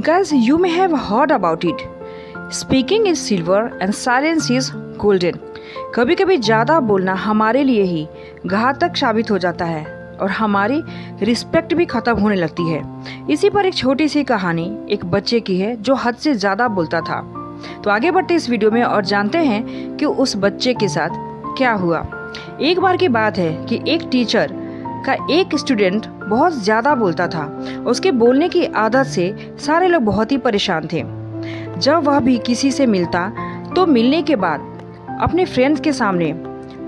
Guys, you may have heard about it. Speaking is silver and silence is golden. कभी कभी ज़्यादा बोलना हमारे लिए ही घातक साबित हो जाता है और हमारी रिस्पेक्ट भी ख़त्म होने लगती है। इसी पर एक छोटी सी कहानी एक बच्चे की है जो हद से ज़्यादा बोलता था। तो आगे बढ़ते इस वीडियो में और जानते हैं कि उस बच्चे के साथ क्या हुआ। एक बार की बात है कि एक टीचर का एक स्टूडेंट बहुत ज़्यादा बोलता था। उसके बोलने की आदत से सारे लोग बहुत ही परेशान थे। जब वह भी किसी से मिलता तो मिलने के बाद अपने फ्रेंड्स के सामने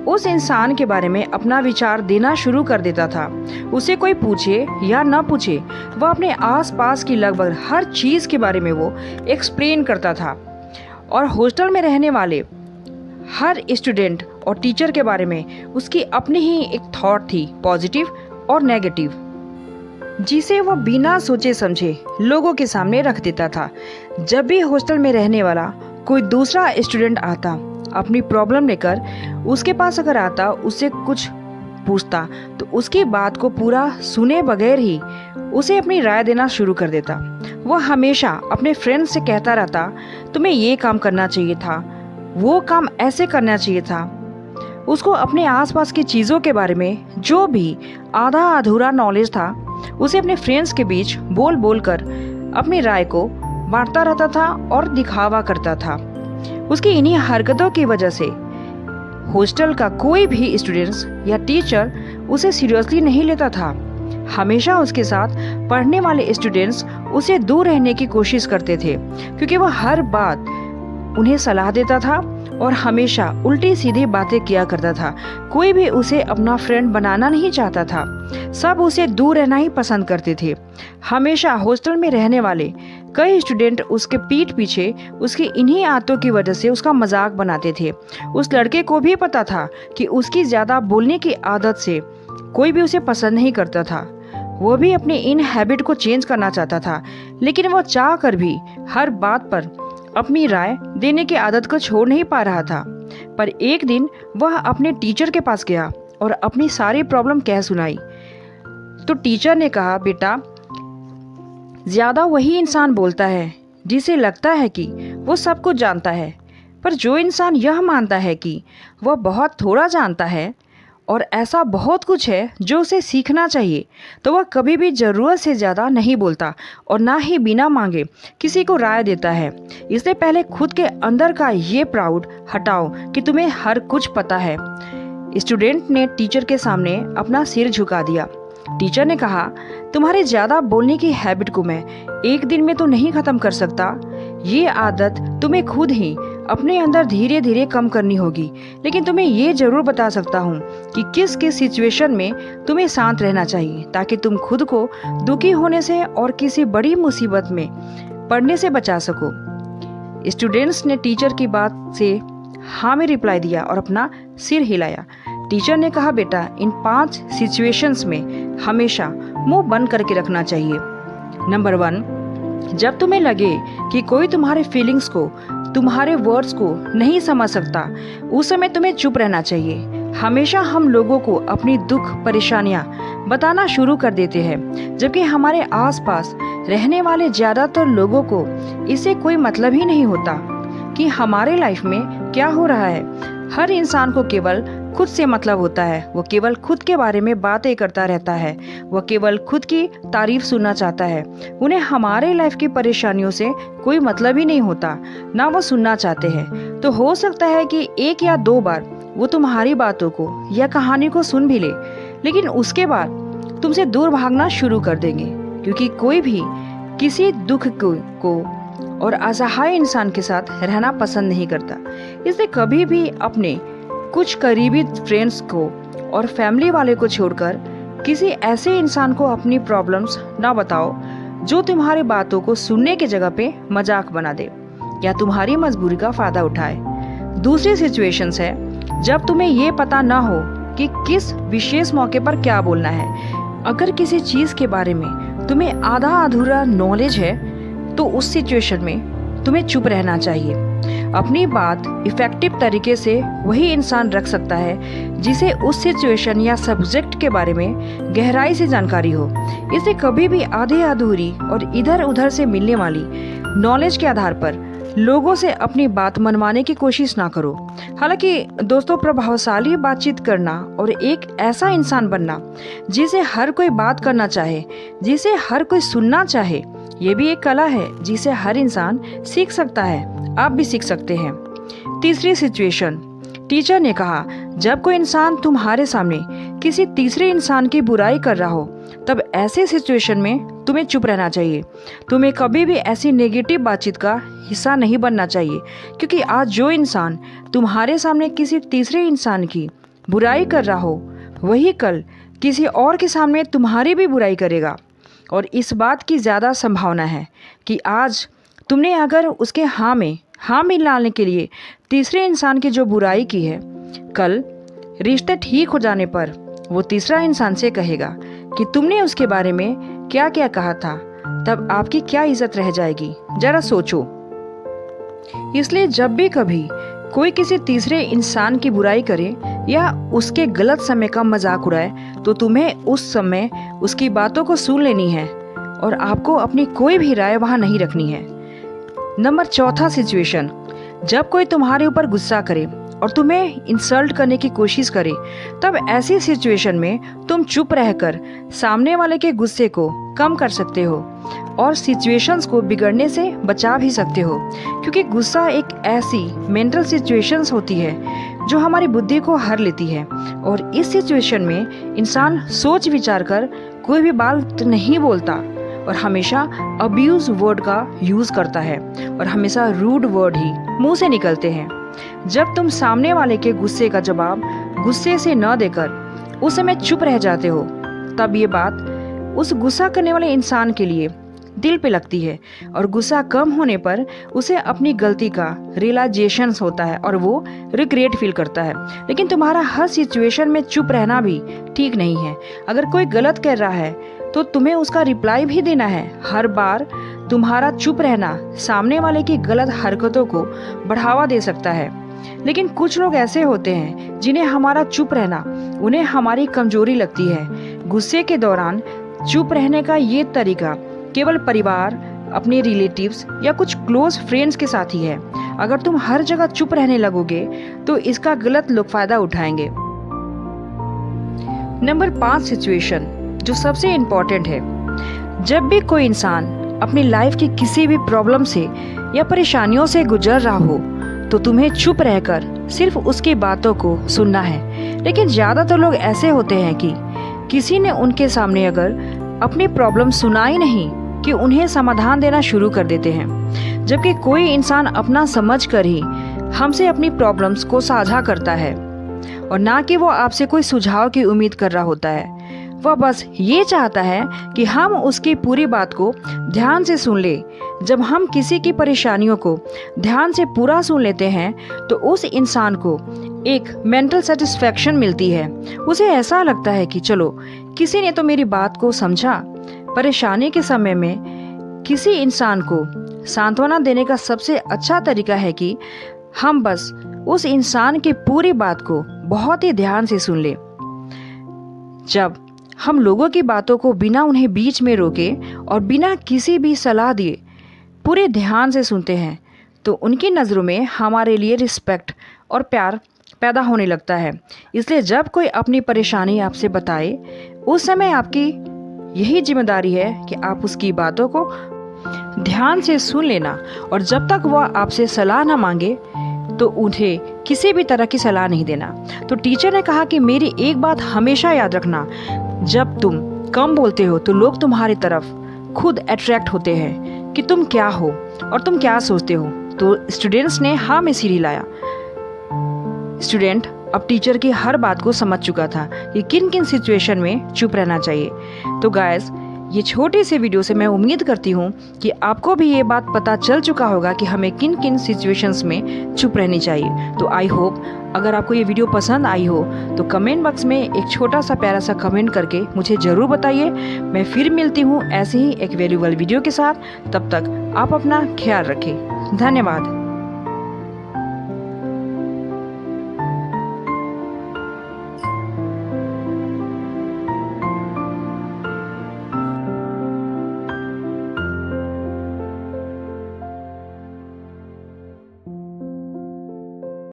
उस इंसान के बारे में अपना विचार देना शुरू कर देता था। उसे कोई पूछे या ना पूछे, वह अपने आसपास की लगभग हर चीज़ के बारे में वो एक्सप्लेन करता था। और हॉस्टल में रहने वाले हर स्टूडेंट और टीचर के बारे में उसकी अपनी ही एक थॉट थी, पॉजिटिव और नेगेटिव, जिसे वह बिना सोचे समझे लोगों के सामने रख देता था। जब भी हॉस्टल में रहने वाला कोई दूसरा स्टूडेंट आता, अपनी प्रॉब्लम लेकर उसके पास अगर आता, उससे कुछ पूछता तो उसकी बात को पूरा सुने बगैर ही उसे अपनी राय देना शुरू कर देता। वह हमेशा अपने फ्रेंड से कहता रहता, तुम्हें ये काम करना चाहिए था, वो काम ऐसे करना चाहिए था। उसको अपने आसपास की चीज़ों के बारे में जो भी आधा अधूरा नॉलेज था, उसे अपने फ्रेंड्स के बीच बोल बोल कर अपनी राय को बांटता रहता था और दिखावा करता था। उसकी इन्हीं हरकतों की वजह से हॉस्टल का कोई भी स्टूडेंट्स या टीचर उसे सीरियसली नहीं लेता था। हमेशा उसके साथ पढ़ने वाले स्टूडेंट्स उसे दूर रहने की कोशिश करते थे, क्योंकि वह हर बात उन्हें सलाह देता था और हमेशा उल्टी सीधी बातें किया करता था। कोई भी उसे अपना फ्रेंड बनाना नहीं चाहता था। सब उसे दूर रहना ही पसंद करते थे। हमेशा हॉस्टल में रहने वाले कई स्टूडेंट उसके पीठ पीछे उसकी इन्हीं आदतों की वजह से उसका मजाक बनाते थे। उस लड़के को भी पता था कि उसकी ज़्यादा बोलने की आदत से कोई भी उसे पसंद नहीं करता था। वो भी अपनी इन हैबिट को चेंज करना चाहता था, लेकिन वो चाह कर भी हर बात पर अपनी राय देने की आदत को छोड़ नहीं पा रहा था। पर एक दिन वह अपने टीचर के पास गया और अपनी सारी प्रॉब्लम कह सुनाई। तो टीचर ने कहा, बेटा, ज़्यादा वही इंसान बोलता है जिसे लगता है कि वो सब कुछ जानता है, पर जो इंसान यह मानता है कि वह बहुत थोड़ा जानता है और ऐसा बहुत कुछ है जो उसे सीखना चाहिए, तो वह कभी भी ज़रूरत से ज़्यादा नहीं बोलता और ना ही बिना मांगे किसी को राय देता है। इससे पहले खुद के अंदर का ये प्राउड हटाओ कि तुम्हें हर कुछ पता है। स्टूडेंट ने टीचर के सामने अपना सिर झुका दिया। टीचर ने कहा, तुम्हारे ज़्यादा बोलने की हैबिट को मैं एक दिन में तो नहीं ख़त्म कर सकता। ये आदत तुम्हें खुद ही अपने अंदर धीरे धीरे कम करनी होगी, लेकिन तुम्हें ये ज़रूर बता सकता हूँ कि किस किस सिचुएशन में तुम्हें शांत रहना चाहिए, ताकि तुम खुद को दुखी होने से और किसी बड़ी मुसीबत में पड़ने से बचा सको। स्टूडेंट्स ने टीचर की बात से हाँ में रिप्लाई दिया और अपना सिर हिलाया। टीचर ने कहा, बेटा, इन 5 सिचुएशंस में हमेशा मुंह बंद करके रखना चाहिए। नंबर 1, जब तुम्हें लगे कि कोई तुम्हारे फीलिंग्स को, तुम्हारे वर्ड्स को नहीं समझ सकता, उस समय तुम्हें चुप रहना चाहिए। हमेशा हम लोगों को अपनी दुख परेशानियां बताना शुरू कर देते हैं, जबकि हमारे आसपास रहने वाले ज़्यादातर लोगों को इससे कोई मतलब ही नहीं होता कि हमारे लाइफ में क्या हो रहा है। हर इंसान को केवल खुद से मतलब होता है। वो केवल खुद के बारे में बातें करता रहता है। वो केवल खुद की तारीफ सुनना चाहता है। उन्हें हमारे लाइफ की परेशानियों से कोई मतलब ही नहीं होता, ना वो सुनना चाहते हैं। तो हो सकता है कि 1 या 2 बार वो तुम्हारी बातों को या कहानी को सुन भी ले, लेकिन उसके बाद तुमसे दूर भागना शुरू कर देंगे, क्योंकि कोई भी किसी दुख को और असहाय इंसान के साथ रहना पसंद नहीं करता। इसलिए कभी भी अपने कुछ करीबी फ्रेंड्स को और फैमिली वाले को छोड़कर किसी ऐसे इंसान को अपनी प्रॉब्लम्स ना बताओ जो तुम्हारी बातों को सुनने की जगह पे मजाक बना दे या तुम्हारी मजबूरी का फ़ायदा उठाए। दूसरी सिचुएशंस है जब तुम्हें ये पता ना हो कि किस विशेष मौके पर क्या बोलना है। अगर किसी चीज़ के बारे में तुम्हें आधा अधूरा नॉलेज है, तो उस सिचुएशन में तुम्हें चुप रहना चाहिए। अपनी बात इफ़ेक्टिव तरीके से वही इंसान रख सकता है जिसे उस सिचुएशन या सब्जेक्ट के बारे में गहराई से जानकारी हो। इसे कभी भी आधी अधूरी और इधर उधर से मिलने वाली नॉलेज के आधार पर लोगों से अपनी बात मनवाने की कोशिश ना करो। हालांकि दोस्तों, प्रभावशाली बातचीत करना और एक ऐसा इंसान बनना जिसे हर कोई बात करना चाहे, जिसे हर कोई सुनना चाहे, ये भी एक कला है जिसे हर इंसान सीख सकता है। आप भी सीख सकते हैं। तीसरी सिचुएशन, टीचर ने कहा, जब कोई इंसान तुम्हारे सामने किसी तीसरे इंसान की बुराई कर रहा हो तब ऐसे सिचुएशन में तुम्हें चुप रहना चाहिए। तुम्हें कभी भी ऐसी नेगेटिव बातचीत का हिस्सा नहीं बनना चाहिए, क्योंकि आज जो इंसान तुम्हारे सामने किसी तीसरे इंसान की बुराई कर रहा हो वही कल किसी और के सामने तुम्हारी भी बुराई करेगा। और इस बात की ज़्यादा संभावना है कि आज तुमने अगर उसके हाँ में हाँ मिलाने के लिए तीसरे इंसान की जो बुराई की है, कल रिश्ते ठीक हो जाने पर वो तीसरा इंसान से कहेगा कि तुमने उसके बारे में क्या क्या कहा था, तब आपकी क्या इज्जत रह जाएगी, जरा सोचो। इसलिए जब भी कभी कोई किसी तीसरे इंसान की बुराई करे या उसके गलत समय का मजाक उड़ाए तो तुम्हें उस समय उसकी बातों को सुन लेनी है और आपको अपनी कोई भी राय वहां नहीं रखनी है। नंबर चौथा सिचुएशन, जब कोई तुम्हारे ऊपर गुस्सा करे और तुम्हें इंसल्ट करने की कोशिश करे तब ऐसी सिचुएशन में तुम चुप रहकर सामने वाले के गुस्से को कम कर सकते हो और सिचुएशंस को बिगड़ने से बचा भी सकते हो, क्योंकि गुस्सा एक ऐसी मेंटल सिचुएशंस होती है जो हमारी बुद्धि को हर लेती है और इस सिचुएशन में इंसान सोच विचार कर कोई भी बात नहीं बोलता और हमेशा अब्यूज वर्ड का यूज़ करता है और हमेशा रूड वर्ड ही मुंह से निकलते हैं। जब तुम सामने वाले के गुस्से का जवाब गुस्से से न देकर उस समय चुप रह जाते हो तब ये बात उस गुस्सा करने वाले इंसान के लिए दिल पे लगती है और गुस्सा कम होने पर उसे अपनी गलती का रियलाइजेशन होता है और वो रिग्रेट फील करता है। लेकिन तुम्हारा हर सिचुएशन में चुप रहना भी ठीक नहीं है। अगर कोई गलत कर रहा है तो तुम्हें उसका रिप्लाई भी देना है। हर बार तुम्हारा चुप रहना सामने वाले की गलत हरकतों को बढ़ावा दे सकता है। लेकिन कुछ लोग ऐसे होते हैं जिन्हें हमारा चुप रहना उन्हें हमारी कमजोरी लगती है। गुस्से के दौरान चुप रहने का ये तरीका केवल परिवार, अपने रिलेटिव्स या कुछ क्लोज फ्रेंड्स के साथ ही है। अगर तुम हर जगह चुप रहने लगोगे तो इसका गलत लोग फायदा उठाएंगे। नंबर 5 सिचुएशन, जो सबसे इम्पोर्टेंट है, जब भी कोई इंसान अपनी लाइफ की किसी भी प्रॉब्लम से या परेशानियों से गुजर रहा हो तो तुम्हें चुप रहकर सिर्फ उसकी बातों को सुनना है। लेकिन ज़्यादातर लोग ऐसे होते हैं कि किसी ने उनके सामने अगर अपनी प्रॉब्लम सुनाई नहीं कि उन्हें समाधान देना शुरू कर देते हैं, जबकि कोई इंसान अपना समझ कर ही हमसे अपनी प्रॉब्लम्स को साझा करता है और ना कि वो आपसे कोई सुझाव की उम्मीद कर रहा होता है। वह बस ये चाहता है कि हम उसकी पूरी बात को ध्यान से सुन ले। जब हम किसी की परेशानियों को ध्यान से पूरा सुन लेते हैं तो उस इंसान को एक मेंटल सेटिस्फैक्शन मिलती है। उसे ऐसा लगता है कि चलो, किसी ने तो मेरी बात को समझा। परेशानी के समय में किसी इंसान को सांत्वना देने का सबसे अच्छा तरीका है कि हम बस उस इंसान की पूरी बात को बहुत ही ध्यान से सुन ले। जब हम लोगों की बातों को बिना उन्हें बीच में रोके और बिना किसी भी सलाह दिए पूरे ध्यान से सुनते हैं तो उनकी नज़रों में हमारे लिए रिस्पेक्ट और प्यार पैदा होने लगता है। इसलिए जब कोई अपनी परेशानी आपसे बताए उस समय आपकी यही जिम्मेदारी है कि आप उसकी बातों को ध्यान से सुन लेना और जब तक वह आपसे सलाह ना मांगे तो उन्हें किसी भी तरह की सलाह नहीं देना। तो टीचर ने कहा कि मेरी एक बात हमेशा याद रखना, जब तुम कम बोलते हो तो लोग तुम्हारी तरफ खुद अट्रैक्ट होते हैं कि तुम क्या हो और तुम क्या सोचते हो। तो स्टूडेंट्स ने हाँ में सिर हिलाया। स्टूडेंट अब टीचर की हर बात को समझ चुका था कि किन किन सिचुएशन में चुप रहना चाहिए। तो गाइस, ये छोटी सी वीडियो से मैं उम्मीद करती हूँ कि आपको भी ये बात पता चल चुका होगा कि हमें किन किन सिचुएशंस में चुप रहनी चाहिए। तो आई होप अगर आपको ये वीडियो पसंद आई हो तो कमेंट बॉक्स में एक छोटा सा प्यारा सा कमेंट करके मुझे ज़रूर बताइए। मैं फिर मिलती हूँ ऐसे ही एक वैल्यूएबल वीडियो के साथ। तब तक आप अपना ख्याल रखें। धन्यवाद।